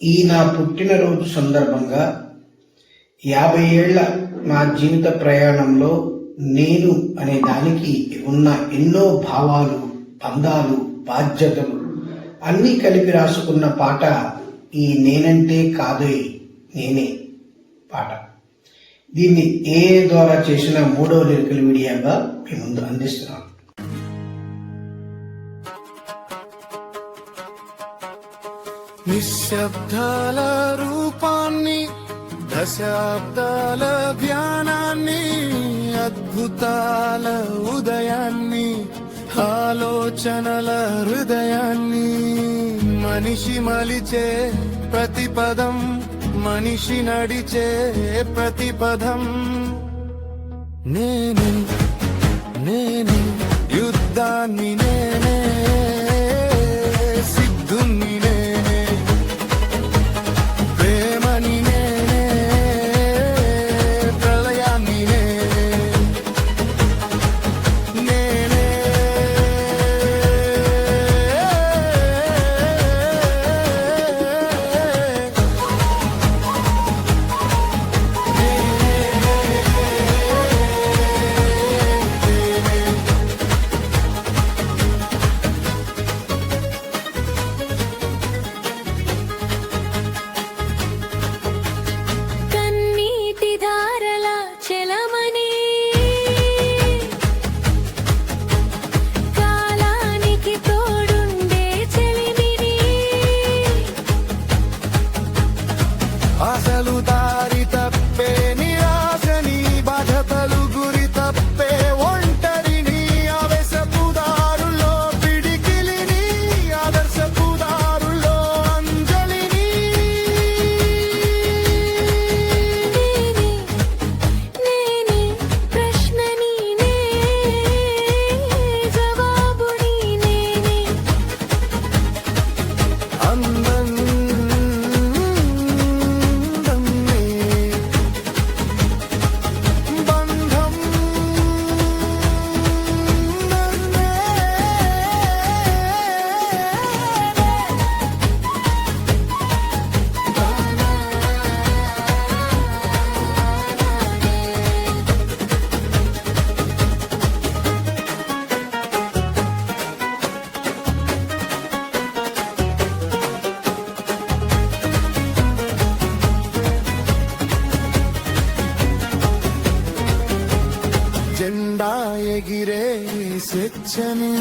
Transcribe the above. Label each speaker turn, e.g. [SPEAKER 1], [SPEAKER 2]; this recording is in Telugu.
[SPEAKER 1] ఈ నా పుట్టినరోజు సందర్భంగా 50 ఏళ్ల నా జీవిత ప్రయాణంలో నేను అనే దానికి ఉన్న ఎన్నో భావాలు, బంధాలు, బాధ్యతలు అన్నీ కలిపి రాసుకున్న పాట ఈ నేనంటే కాదోయ్ నేనే పాట. దీన్ని ఏ ద్వారా చేసిన 3వ లిరికల్ వీడియోగా మీ ముందు అందిస్తున్నాను.
[SPEAKER 2] నిశ్శబ్దాల రూపాన్ని, దశాబ్దాల ధ్యానాన్ని, అద్భుతాల ఉదయాన్ని, ఆలోచనల హృదయాన్ని, మనిషి మలిచే ప్రతిపదం, మనిషి నడిచే ప్రతిపదం, నేనే నేనే యుద్ధాన్ని, నేనే సిద్ధుని, నేనే ప్రేమని, నేనే ప్రళయాన్ని, నేనే అసలు దారి తప్పే నిరాశని, బాధతలు గురి తప్పే ఒంటరిని, ఆవేశపు దారుల్లో పిడికిలిని, ఆదర్శపు దారుల్లో అంజలిని,
[SPEAKER 3] నేనే ప్రశ్నని, జవాబుని, నేనే
[SPEAKER 2] అందం జెండా ఎగిరే స్వేచ్ఛని,